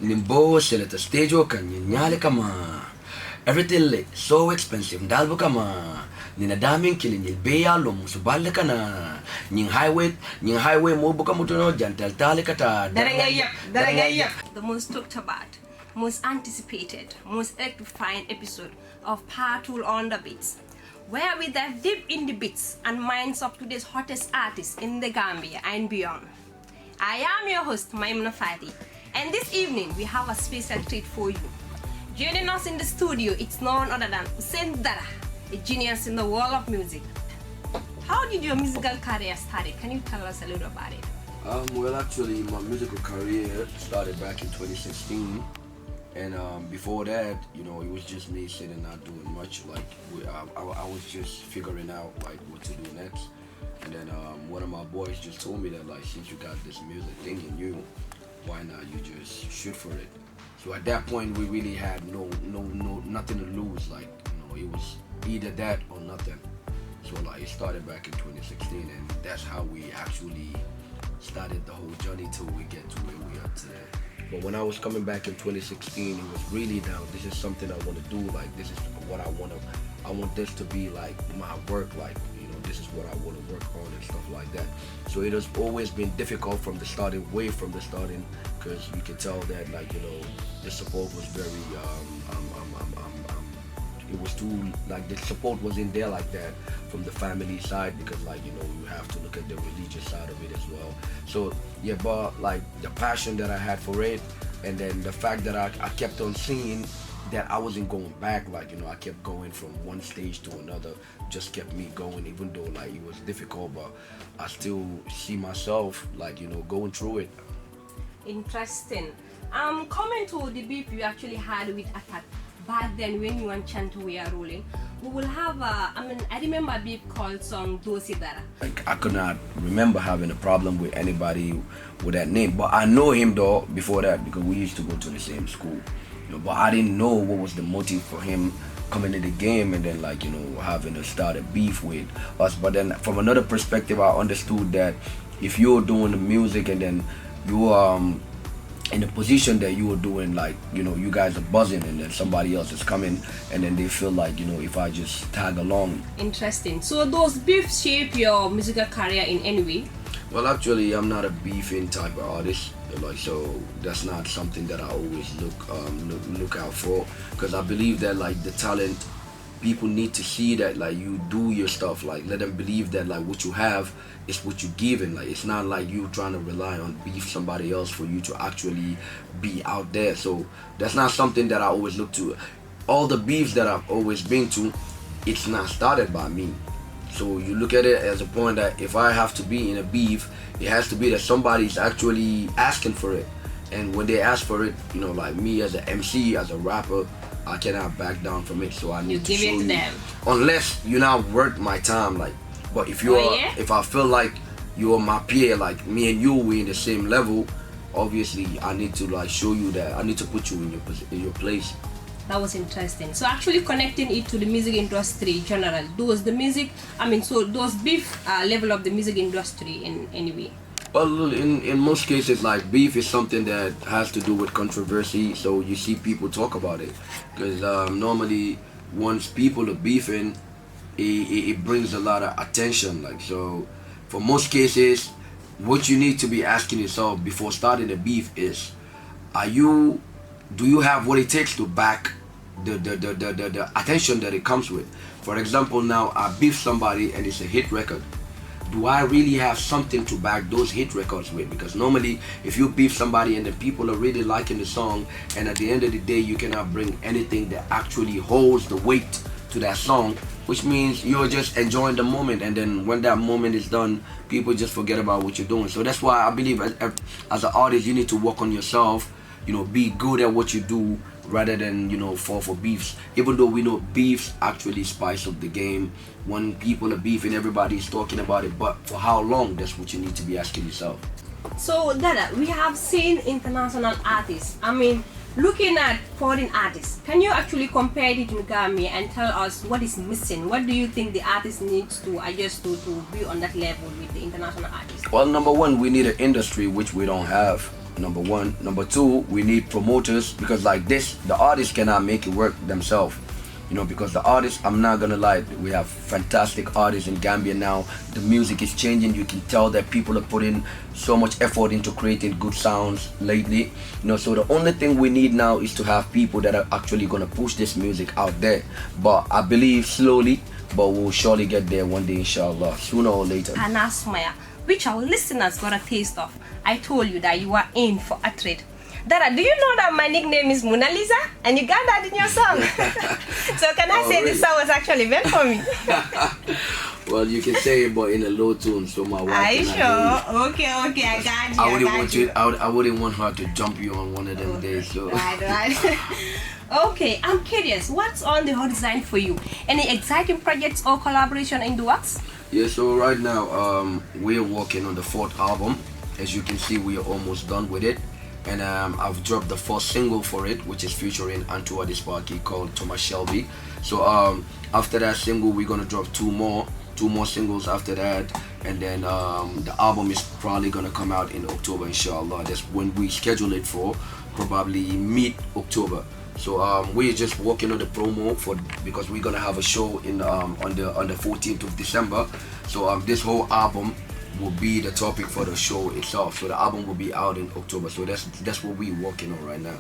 Nimbo seleta stage kanya nyale kama everything like so expensive ndalbo kama ninadaming kilin beya lo musubale kana nying highway mo buka mutuno jantal tale kata darangaya. The most talked about, most anticipated, most electrifying episode of Powerful on the Beats, where we dive deep in the beats and minds of today's hottest artists in the Gambia and beyond. I am your host, MAIMUNA, and this evening we have a special treat for you. Joining us in the studio, it's none other than HUSSAIN DADA, a genius in the world of music. How did your musical career start? Can you tell us a little about it? Well, actually, my musical career started back in 2016, and before that, you know, it was just me sitting not doing much. Like, I was just figuring out like what to do next, and then one of my boys just told me that like, since you got this music thing in you, why not you just shoot for it? So at that point, we really had nothing to lose. Like, you know, it was either that or nothing. So like, it started back in 2016, and that's how we actually started the whole journey till we get to where we are today. But when I was coming back in 2016, it was really now, this is something I want to do. Like, this is what I want to. I want this to be like my work. Like, you know, this is what I want to work on and stuff like that. So it has always been difficult from the starting, because you can tell that, like, you know, the support was very it was too, like, the support wasn't there like that from the family side, because, like, you know, you have to look at the religious side of it as well. So yeah, but like the passion that I had for it, and then the fact that I kept on seeing that I wasn't going back, like, you know, I kept going from one stage to another, just kept me going, even though like it was difficult, but I still see myself, like, you know, going through it. Interesting. Coming to the beef you actually had with Attack back then when you and Chanto were rolling, we will have I remember a beef called song Dosi Dara. Like, I could not remember having a problem with anybody with that name, but I know him though before that, because we used to go to the same school. You know, but I didn't know what was the motive for him coming to the game and then, like, you know, having to start a beef with us. But then from another perspective, I understood that if you're doing the music and then you in the position that you were doing, like, you know, you guys are buzzing, and then somebody else is coming, and then they feel like, you know, if I just tag along. Interesting. So those beefs shape your musical career in any way? Well, actually, I'm not a beefing type of artist, like, so that's not something that I always look out for, because I believe that, like, the talent, people need to see that, like, you do your stuff, like, let them believe that, like, what you have is what you're giving. Like, it's not like you trying to rely on beef somebody else for you to actually be out there. So that's not something that I always look to. All the beefs that I've always been to, it's not started by me. So you look at it as a point that if I have to be in a beef, it has to be that somebody's actually asking for it. And when they ask for it, you know, like me as an MC, as a rapper, I cannot back down from it. So I need to show you, unless you're not worth my time, like. But if you're, if I feel like you're my peer, like me and you, we're in the same level, obviously I need to, like, show you that I need to put you in your place. That was interesting. So actually connecting it to the music industry in general, those beef level of the music industry in any way? Well, in most cases, like, beef is something that has to do with controversy, so you see people talk about it, because normally once people are beefing, it brings a lot of attention. Like, so for most cases, what you need to be asking yourself before starting a beef is, do you have what it takes to back the attention that it comes with? For example, now I beef somebody and it's a hit record. Do I really have something to back those hit records with? Because normally if you beef somebody and the people are really liking the song, and at the end of the day you cannot bring anything that actually holds the weight to that song, which means you're just enjoying the moment, and then when that moment is done, people just forget about what you're doing. So that's why I believe as an artist, you need to work on yourself, you know, be good at what you do, rather than, you know, fall for beefs. Even though we know beefs actually spice up the game. When people are beefing, everybody's talking about it, but for how long? That's what you need to be asking yourself. So Dada, we have seen international artists, looking at foreign artists, can you actually compare it in Gambia and tell us what is missing? What do you think the artist needs to adjust to be on that level with the international artists? Well, number one, we need an industry, which we don't have. number one. Number two, we need promoters, because like this, the artists cannot make it work themselves. You know, because the artists, I'm not gonna lie, we have fantastic artists in Gambia now. The music is changing. You can tell that people are putting so much effort into creating good sounds lately. You know, so the only thing we need now is to have people that are actually gonna push this music out there. But I believe slowly, but we'll surely get there one day, inshallah, sooner or later. And Asmaya, which our listeners got a taste of. I told you that you are in for a treat. Dada, do you know that my nickname is Mona Lisa? And you got that in your song. So can I say this song was actually meant for me? Well, you can say it, but in a low tune, so my wife. Are you sure? Okay, I got you. I wouldn't want her to jump you on one of them days. So. Right. Okay, I'm curious. What's on the horizon for you? Any exciting projects or collaboration in the works? Yeah, so right now, we're working on the 4th album. As you can see, we are almost done with it. And I've dropped the first single for it, which is featuring Antua Disparky, called Thomas Shelby. So after that single, we're gonna drop two more singles after that, and then the album is probably gonna come out in October, inshallah. That's when we schedule it for, probably mid-October. So we're just working on the promo because we're gonna have a show in on the 14th of December. So this whole album will be the topic for the show itself. So the album will be out in October. So that's what we're working on right now.